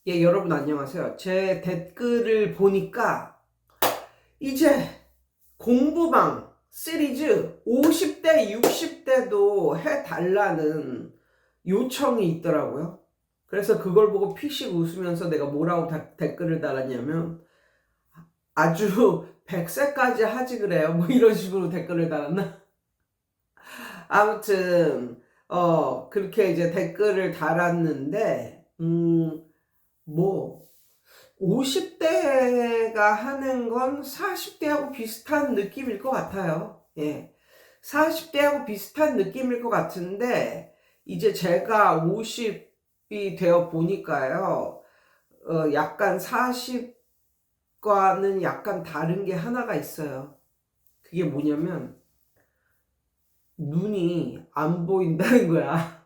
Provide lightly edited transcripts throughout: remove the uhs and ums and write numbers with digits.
예, 여러분 안녕하세요. 제 댓글을 보니까 이제 공부방 시리즈 50대, 60대도 해달라는 요청이 있더라고요. 그래서 그걸 보고 피식 웃으면서 내가 뭐라고 댓글을 달았냐면 아주 100세까지 하지 그래요. 뭐 이런 식으로 댓글을 달았나? 아무튼 그렇게 이제 댓글을 달았는데 뭐 50대가 하는 건 40대하고 비슷한 느낌일 것 같아요. 예. 40대하고 비슷한 느낌일 것 같은데, 이제 제가 50이 되어 보니까요, 약간 40과는 약간 다른 게 하나가 있어요. 그게 뭐냐면, 눈이 안 보인다는 거야.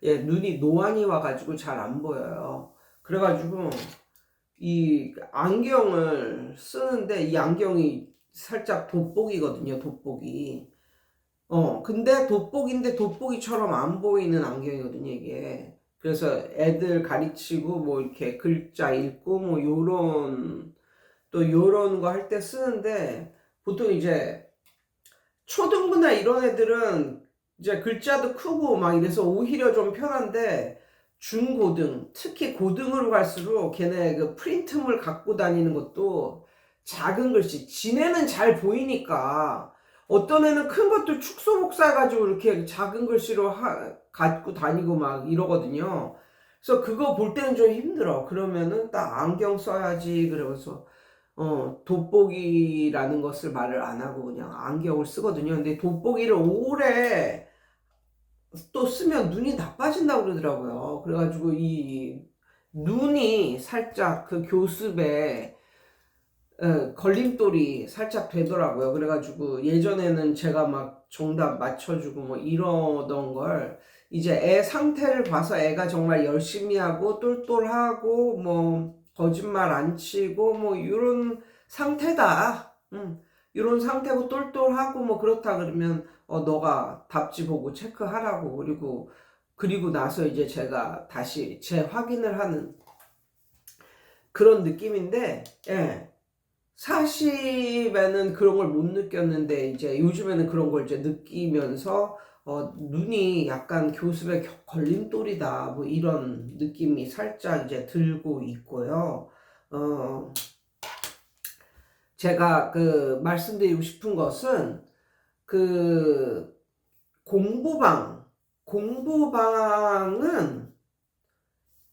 예, 눈이 노안이 와가지고 잘 안 보여요. 그래가지고, 이 안경을 쓰는데 이 안경이 살짝 돋보기거든요, 돋보기. 근데 돋보기인데 돋보기처럼 안 보이는 안경이거든요, 이게. 그래서 애들 가르치고 뭐 이렇게 글자 읽고 뭐 요런 또 요런 거 할 때 쓰는데 보통 이제 초등부나 이런 애들은 이제 글자도 크고 막 이래서 오히려 좀 편한데 중고등, 특히 고등으로 갈수록 걔네 그 프린트물 갖고 다니는 것도 작은 글씨, 지네는 잘 보이니까 어떤 애는 큰 것도 축소 복사해가지고 이렇게 작은 글씨로 갖고 다니고 막 이러거든요. 그래서 그거 볼 때는 좀 힘들어. 그러면은 딱 안경 써야지. 그러면서 돋보기라는 것을 말을 안 하고 그냥 안경을 쓰거든요. 근데 돋보기를 오래 또 쓰면 눈이 나빠진다고 그러더라고요. 그래가지고 이 눈이 살짝 그 교습에 걸림돌이 살짝 되더라고요. 그래가지고 예전에는 제가 막 정답 맞춰주고 뭐 이러던 걸 이제 애 상태를 봐서 애가 정말 열심히 하고 똘똘하고 뭐 거짓말 안 치고 뭐 이런 상태다. 이런 상태고 똘똘하고 뭐 그렇다 그러면 너가 답지 보고 체크하라고. 그리고 나서 이제 제가 다시 재확인을 하는 그런 느낌인데, 예. 40에는 그런 걸 못 느꼈는데 이제 요즘에는 그런 걸 이제 느끼면서 눈이 약간 교습에 걸림돌이다 뭐 이런 느낌이 살짝 이제 들고 있고요. 제가 그 말씀드리고 싶은 것은 그 공부방은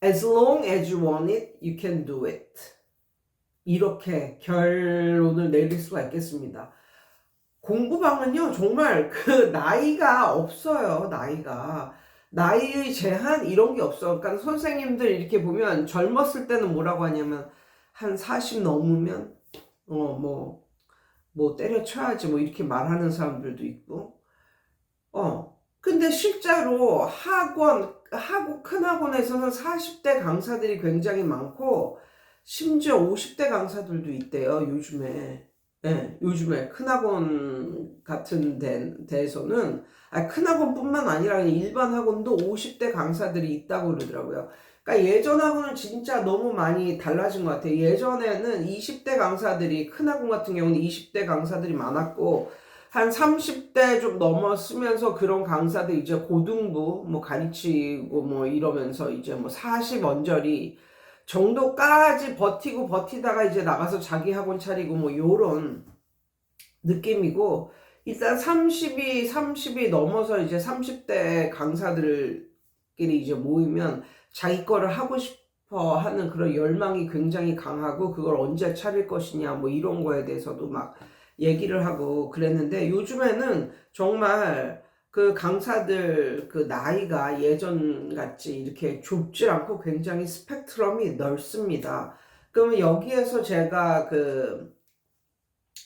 as long as you want it, you can do it. 이렇게 결론을 내릴 수가 있겠습니다. 공부방은요, 정말 그 나이가 없어요, 나이가. 나이의 제한 이런 게 없어. 그러니까 선생님들 이렇게 보면 젊었을 때는 뭐라고 하냐면 한 40 넘으면 뭐 때려쳐야지 뭐 이렇게 말하는 사람들도 있고. 근데 실제로 큰 학원에서는 40대 강사들이 굉장히 많고 심지어 50대 강사들도 있대요, 요즘에. 예, 요즘에 큰 학원 같은 데에서는, 큰 학원뿐만 아니라 그냥 일반 학원도 50대 강사들이 있다고 그러더라고요. 그러니까 예전 학원은 진짜 너무 많이 달라진 것 같아요. 예전에는 20대 강사들이, 큰 학원 같은 경우는 20대 강사들이 많았고, 한 30대 좀 넘었으면서 그런 강사들 이제 고등부 뭐 가르치고 뭐 이러면서 이제 뭐 40 언저리 정도까지 버티고 버티다가 이제 나가서 자기 학원 차리고 뭐 요런 느낌이고, 일단 30이 넘어서 이제 30대 강사들끼리 이제 모이면 자기 거를 하고 싶어 하는 그런 열망이 굉장히 강하고 그걸 언제 차릴 것이냐 뭐 이런 거에 대해서도 막 얘기를 하고 그랬는데, 요즘에는 정말 그 강사들 그 나이가 예전 같이 이렇게 좁지 않고 굉장히 스펙트럼이 넓습니다. 그러면 여기에서 제가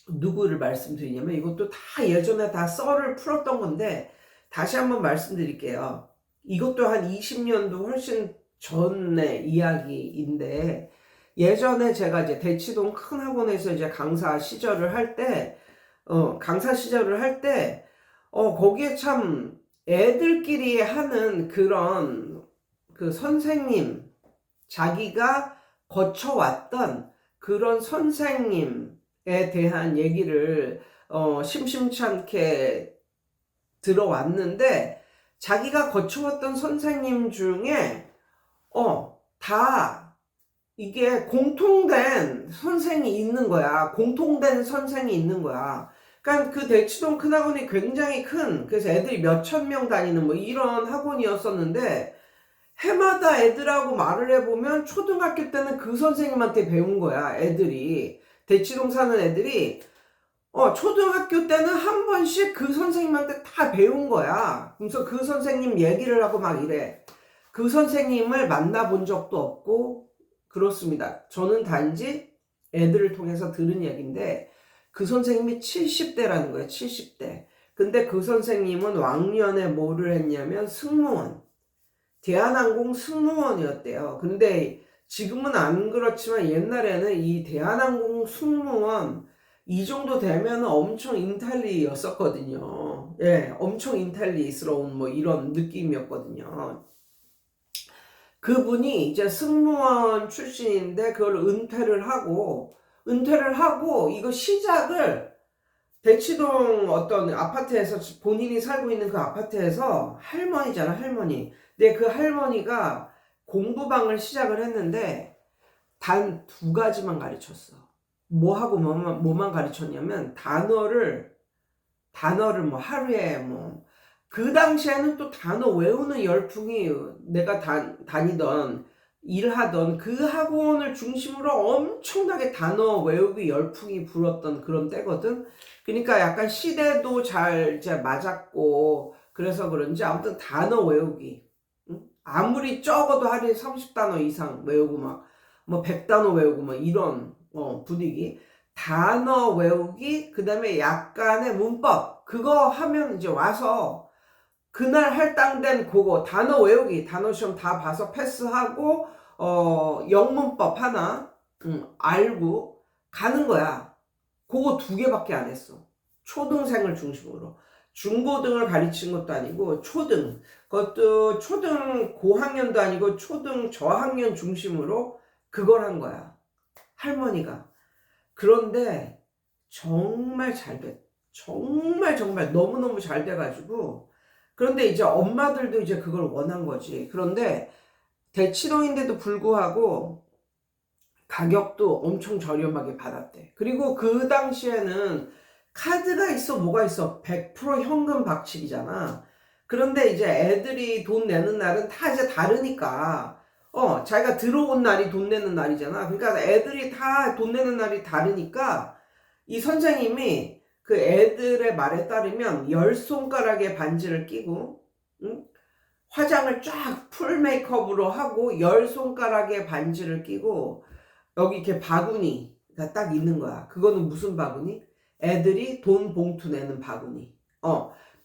누구를 말씀드리냐면, 이것도 다 예전에 다 썰을 풀었던 건데 다시 한번 말씀드릴게요. 이것도 한 20년도 훨씬 전의 이야기인데, 예전에 제가 이제 대치동 큰 학원에서 이제 강사 시절을 할 때, 거기에 참 애들끼리 하는 그런 그 선생님, 자기가 거쳐왔던 그런 선생님에 대한 얘기를 심심치 않게 들어왔는데, 자기가 거쳐왔던 선생님 중에 다 이게 공통된 선생이 있는 거야. 공통된 선생이 있는 거야. 그러니까 그 대치동 큰 학원이 굉장히 큰, 그래서 애들이 몇천 명 다니는 뭐 이런 학원이었었는데, 해마다 애들하고 말을 해보면 초등학교 때는 그 선생님한테 배운 거야. 애들이, 대치동 사는 애들이 초등학교 때는 한 번씩 그 선생님한테 다 배운 거야. 그래서 그 선생님 얘기를 하고 막 이래. 그 선생님을 만나본 적도 없고 그렇습니다. 저는 단지 애들을 통해서 들은 얘기인데, 그 선생님이 70대라는 거예요. 70대. 근데 그 선생님은 왕년에 뭐를 했냐면 승무원, 대한항공 승무원이었대요. 근데 지금은 안 그렇지만 옛날에는 이 대한항공 승무원 이 정도 되면 엄청 인텔리였었거든요. 예, 엄청 인텔리스러운 뭐 이런 느낌이었거든요. 그분이 이제 승무원 출신인데 그걸 은퇴를 하고 이거 시작을 대치동 어떤 아파트에서, 본인이 살고 있는 그 아파트에서, 할머니잖아, 할머니. 근데 그 할머니가 공부방을 시작을 했는데 단 2가지만 가르쳤어. 뭐하고 뭐만 가르쳤냐면 단어를 뭐 하루에 뭐, 그 당시에는 또 단어 외우는 열풍이, 내가 다니던 일하던 그 학원을 중심으로 엄청나게 단어 외우기 열풍이 불었던 그런 때거든. 그러니까 약간 시대도 잘 이제 맞았고, 그래서 그런지 아무튼 단어 외우기, 응? 아무리 적어도 하루에 30단어 이상 외우고 뭐 100단어 외우고 뭐 이런 분위기. 단어 외우기, 그 다음에 약간의 문법, 그거 하면 이제 와서 그날 할당된 그거 단어 외우기, 단어 시험 다 봐서 패스하고 영문법 하나 알고 가는 거야. 그거 2개밖에 안 했어. 초등생을 중심으로. 중고등을 가르친 것도 아니고 초등, 그것도 초등 고학년도 아니고 초등 저학년 중심으로 그걸 한 거야, 할머니가. 그런데 정말 잘 돼. 정말 너무너무 잘 돼가지고, 그런데 이제 엄마들도 이제 그걸 원한 거지. 그런데 대치동인데도 불구하고 가격도 엄청 저렴하게 받았대. 그리고 그 당시에는 카드가 있어 뭐가 있어, 100% 현금 박치기잖아. 그런데 이제 애들이 돈 내는 날은 다 이제 다르니까, 자기가 들어온 날이 돈 내는 날이잖아. 그러니까 애들이 다 돈 내는 날이 다르니까 이 선생님이 그 애들의 말에 따르면 10손가락에 반지를 끼고, 응? 화장을 쫙 풀 메이크업으로 하고 10손가락에 반지를 끼고 여기 이렇게 바구니가 딱 있는 거야. 그거는 무슨 바구니? 애들이 돈 봉투 내는 바구니.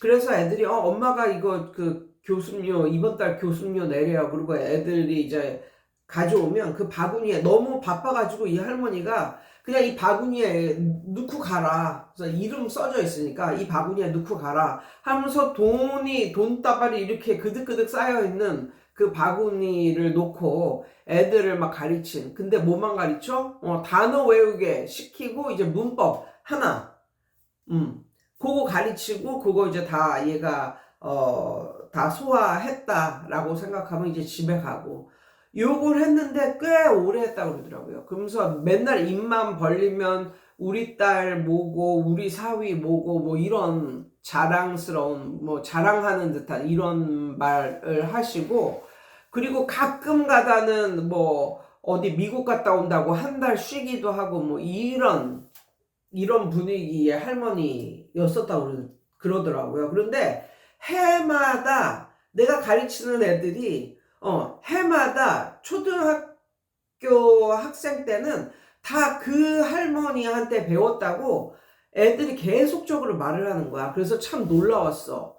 그래서 애들이 엄마가 이거 그 교습료, 이번 달 교습료 내래요. 그리고 애들이 이제 가져오면 그 바구니에, 너무 바빠가지고 이 할머니가 그냥 이 바구니에 넣고 가라. 그래서 이름 써져 있으니까 이 바구니에 넣고 가라 하면서 돈다발이 이렇게 그득그득 쌓여있는 그 바구니를 놓고 애들을 막 가르친. 근데 뭐만 가르쳐? 단어 외우게 시키고 이제 문법 하나, 그거 가르치고 그거 이제 다 얘가 다 소화했다라고 생각하면 이제 집에 가고, 욕을 했는데 꽤 오래 했다고 그러더라고요. 그러면서 맨날 입만 벌리면 우리 딸 뭐고 우리 사위 뭐고 뭐 이런 자랑스러운, 뭐 자랑하는 듯한 이런 말을 하시고, 그리고 가끔 가다는 뭐 어디 미국 갔다 온다고 한 달 쉬기도 하고 뭐 이런 분위기의 할머니였었다고 그러더라고요. 그런데 해마다 내가 가르치는 애들이 해마다 초등학교 학생 때는 다 그 할머니한테 배웠다고 애들이 계속적으로 말을 하는 거야. 그래서 참 놀라웠어.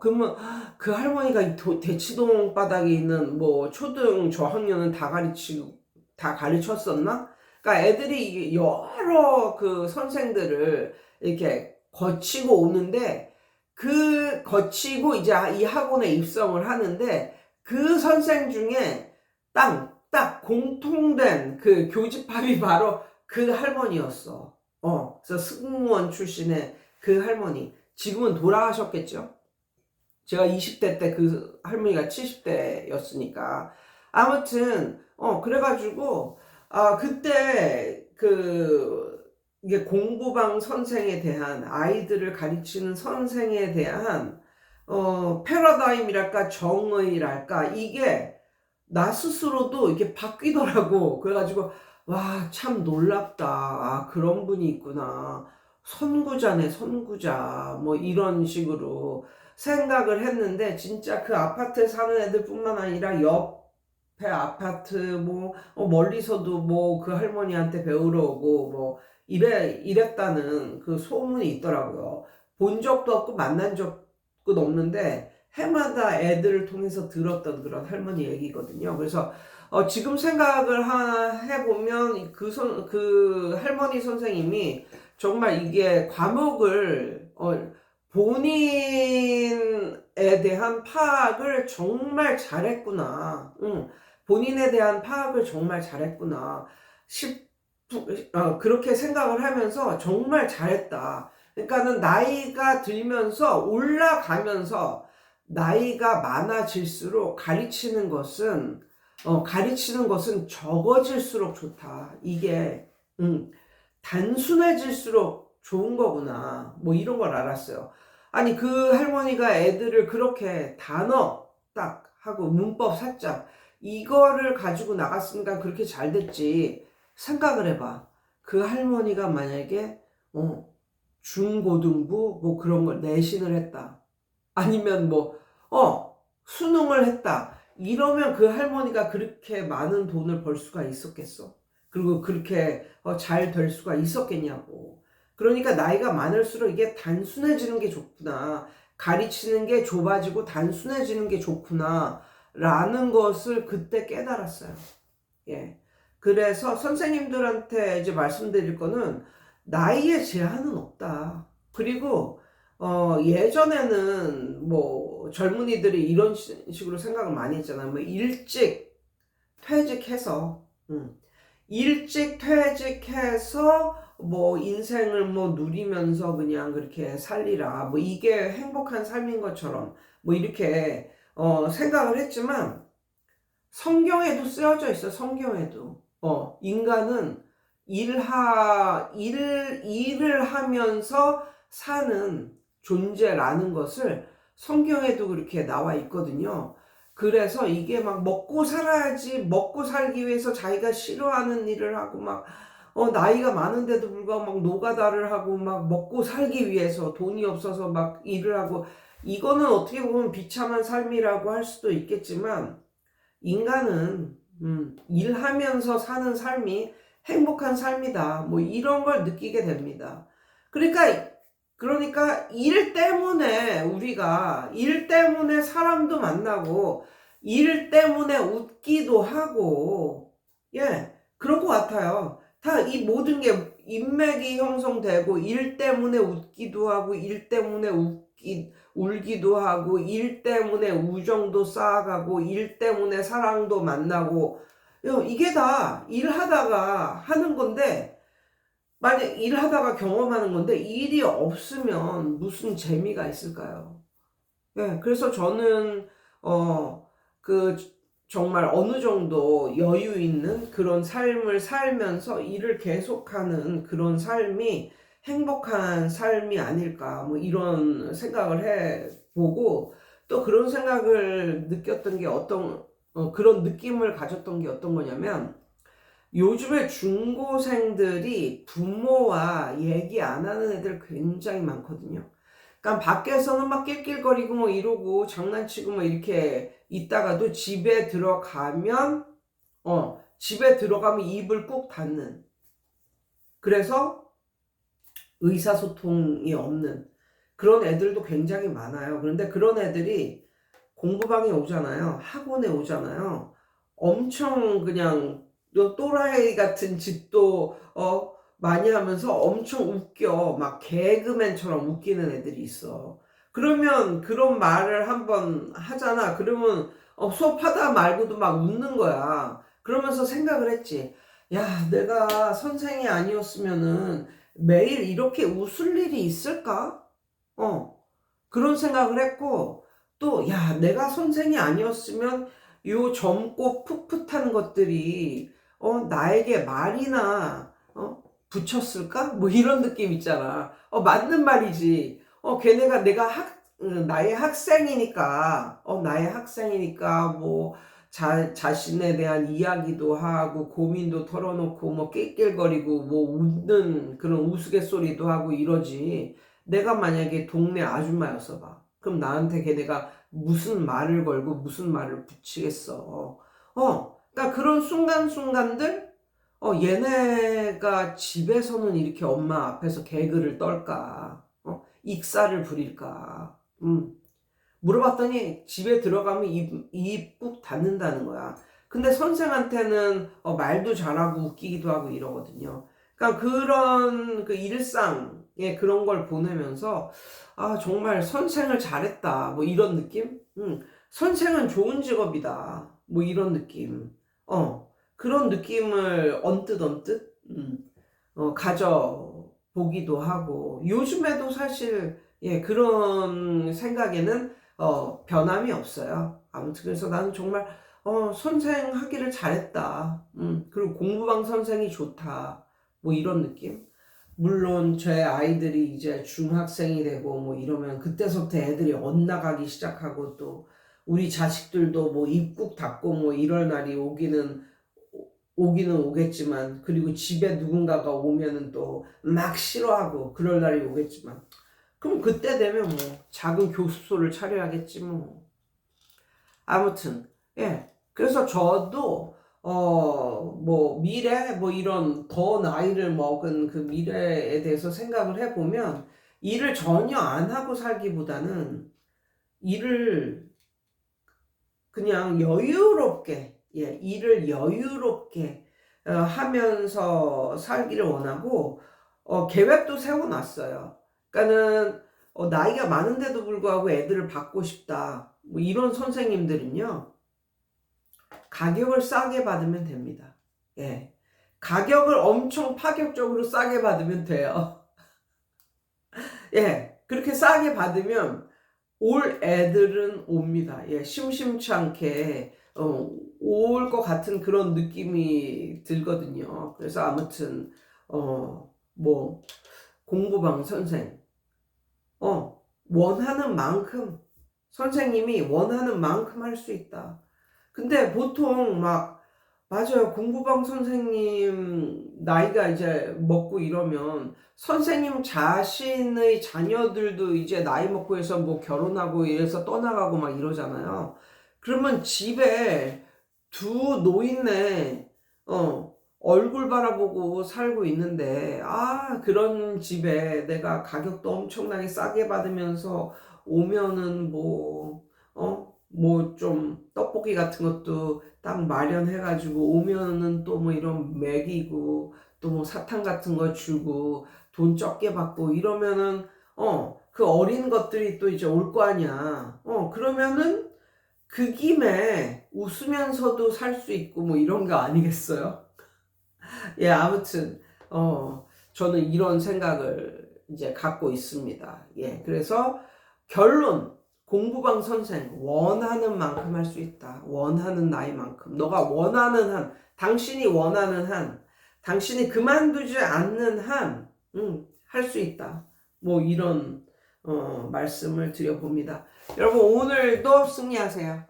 그러면 그 할머니가 이 대치동 바닥에 있는 뭐 초등 저학년은 다 가르쳤었나? 그러니까 애들이 여러 그 선생들을 이렇게 거치고 오는데, 그 거치고 이제 이 학원에 입성을 하는데 그 선생 중에 딱 공통된 그 교집합이 바로 그 할머니였어. 그래서 승무원 출신의 그 할머니. 지금은 돌아가셨겠죠? 제가 20대 때 그 할머니가 70대였으니까. 아무튼, 그래가지고, 그때 이게 공부방 선생에 대한, 아이들을 가르치는 선생에 대한, 패러다임이랄까, 정의랄까, 이게 나 스스로도 이렇게 바뀌더라고. 그래가지고, 와, 참 놀랍다. 그런 분이 있구나. 선구자네, 선구자. 뭐 이런 식으로 생각을 했는데, 진짜 그 아파트에 사는 애들뿐만 아니라 옆에 아파트, 뭐, 멀리서도 뭐 그 할머니한테 배우러 오고, 뭐, 이랬다는 그 소문이 있더라고요. 본 적도 없고 만난 적도 없는데, 해마다 애들을 통해서 들었던 그런 할머니 얘기거든요. 그래서 지금 생각을 해보면 그 할머니 선생님이 정말 이게 과목을 본인에 대한 파악을 정말 잘했구나. 본인에 대한 파악을 정말 잘했구나. 그렇게 생각을 하면서 정말 잘했다. 그러니까는 나이가 들면서 올라가면서 나이가 많아질수록 가르치는 것은 적어질수록 좋다. 이게 단순해질수록 좋은 거구나. 뭐 이런 걸 알았어요. 아니 그 할머니가 애들을 그렇게 단어 딱 하고 문법 살짝 이거를 가지고 나갔으니까 그렇게 잘 됐지. 생각을 해봐. 그 할머니가 만약에 중고등부 뭐 그런 걸 내신을 했다. 아니면 뭐 수능을 했다. 이러면 그 할머니가 그렇게 많은 돈을 벌 수가 있었겠어? 그리고 그렇게 잘 될 수가 있었겠냐고. 그러니까 나이가 많을수록 이게 단순해지는 게 좋구나. 가르치는 게 좁아지고 단순해지는 게 좋구나. 라는 것을 그때 깨달았어요. 예. 그래서 선생님들한테 이제 말씀드릴 거는 나이에 제한은 없다. 그리고 예전에는 뭐 젊은이들이 이런 식으로 생각을 많이 했잖아요. 뭐 일찍 퇴직해서 뭐 인생을 뭐 누리면서 그냥 그렇게 살리라. 뭐 이게 행복한 삶인 것처럼 뭐 이렇게 생각을 했지만 성경에도 쓰여져 있어. 성경에도 인간은 일을 하면서 사는 존재라는 것을 성경에도 그렇게 나와 있거든요. 그래서 이게 막 먹고 살아야지, 먹고 살기 위해서 자기가 싫어하는 일을 하고 막 나이가 많은데도 불구하고 막 노가다를 하고 막 먹고 살기 위해서 돈이 없어서 막 일을 하고, 이거는 어떻게 보면 비참한 삶이라고 할 수도 있겠지만 인간은 일하면서 사는 삶이 행복한 삶이다. 뭐 이런 걸 느끼게 됩니다. 그러니까 일 때문에 사람도 만나고 일 때문에 웃기도 하고 그런 것 같아요. 다 이 모든 게 인맥이 형성되고 일 때문에 웃기도 하고 일 때문에 울기도 하고 일 때문에 우정도 쌓아가고 일 때문에 사랑도 만나고 이게 다 일하다가 하는 건데, 만약 일하다가 경험하는 건데 일이 없으면 무슨 재미가 있을까요? 그래서 저는 그 정말 어느 정도 여유 있는 그런 삶을 살면서 일을 계속하는 그런 삶이 행복한 삶이 아닐까, 뭐 이런 생각을 해보고, 또 그런 생각을 느꼈던 게 그런 느낌을 가졌던 게 어떤 거냐면, 요즘에 중고생들이 부모와 얘기 안 하는 애들 굉장히 많거든요. 그러니까 밖에서는 막 낄낄거리고 뭐 이러고 장난치고 뭐 이렇게 있다가도 집에 들어가면 입을 꾹 닫는, 그래서 의사소통이 없는 그런 애들도 굉장히 많아요. 그런데 그런 애들이 공부방에 오잖아요. 학원에 오잖아요. 엄청 그냥 또라이 같은 짓도 많이 하면서 엄청 웃겨. 막 개그맨처럼 웃기는 애들이 있어. 그러면 그런 말을 한번 하잖아. 그러면 수업하다 말고도 막 웃는 거야. 그러면서 생각을 했지. 야, 내가 선생이 아니었으면은 매일 이렇게 웃을 일이 있을까? 그런 생각을 했고, 또, 야, 내가 선생이 아니었으면 요 젊고 풋풋한 것들이, 나에게 말이나, 붙였을까? 뭐 이런 느낌 있잖아. 맞는 말이지. 걔네가 나의 학생이니까, 뭐, 자신에 대한 이야기도 하고, 고민도 털어놓고, 뭐, 낄낄거리고, 뭐, 웃는 그런 우스갯소리도 하고 이러지. 내가 만약에 동네 아줌마였어 봐. 그럼 나한테 걔네가 무슨 말을 걸고 무슨 말을 붙이겠어. 그러니까 그런 순간순간들, 얘네가 집에서는 이렇게 엄마 앞에서 개그를 떨까? 익사를 부릴까? 물어봤더니 집에 들어가면 입 꾹 닫는다는 거야. 근데 선생한테는 말도 잘하고 웃기기도 하고 이러거든요. 그러니까 그런 그 일상의 그런 걸 보내면서 아, 정말 선생을 잘했다. 뭐 이런 느낌? 선생은 좋은 직업이다. 뭐 이런 느낌. 그런 느낌을 언뜻 가져보기도 하고 요즘에도 사실 그런 생각에는 변함이 없어요. 아무튼 그래서 나는 정말 선생 하기를 잘했다. 그리고 공부방 선생이 좋다. 뭐 이런 느낌. 물론 제 아이들이 이제 중학생이 되고 뭐 이러면 그때서부터 애들이 엇나가기 시작하고 또 우리 자식들도 뭐 입국 닫고 뭐 이럴 날이 오기는 오겠지만 그리고 집에 누군가가 오면은 또 막 싫어하고 그럴 날이 오겠지만 그럼 그때 되면 뭐 작은 교습소를 차려야겠지 뭐. 아무튼 그래서 저도 뭐 미래 뭐 이런 더 나이를 먹은 그 미래에 대해서 생각을 해보면 일을 전혀 안 하고 살기보다는 일을 그냥 여유롭게 일을 여유롭게 하면서 살기를 원하고 계획도 세워놨어요. 그러니까는 나이가 많은데도 불구하고 애들을 받고 싶다. 뭐 이런 선생님들은요. 가격을 싸게 받으면 됩니다. 가격을 엄청 파격적으로 싸게 받으면 돼요. 그렇게 싸게 받으면 올 애들은 옵니다. 심심치 않게 올 것 같은 그런 느낌이 들거든요. 그래서 아무튼 뭐 공부방 선생 원하는 만큼 선생님이 원하는 만큼 할 수 있다. 근데 보통 막 맞아요. 공부방 선생님 나이가 이제 먹고 이러면 선생님 자신의 자녀들도 이제 나이 먹고 해서 뭐 결혼하고 이래서 떠나가고 막 이러잖아요. 그러면 집에 두 노인네 얼굴 바라보고 살고 있는데 그런 집에 내가 가격도 엄청나게 싸게 받으면서 오면은 뭐 좀 떡볶이 같은 것도 딱 마련해가지고 오면은 또 뭐 이런 먹이고 또 뭐 사탕 같은 거 주고 돈 적게 받고 이러면은 그 어린 것들이 또 이제 올 거 아니야. 그러면은 그 김에 웃으면서도 살 수 있고 뭐 이런 거 아니겠어요? 아무튼 저는 이런 생각을 이제 갖고 있습니다. 그래서 결론 공부방 선생 원하는 만큼 할 수 있다. 원하는 나이만큼 너가 원하는 한 당신이 원하는 한 당신이 그만두지 않는 한 할 수 있다. 뭐 이런 말씀을 드려봅니다. 여러분 오늘도 승리하세요.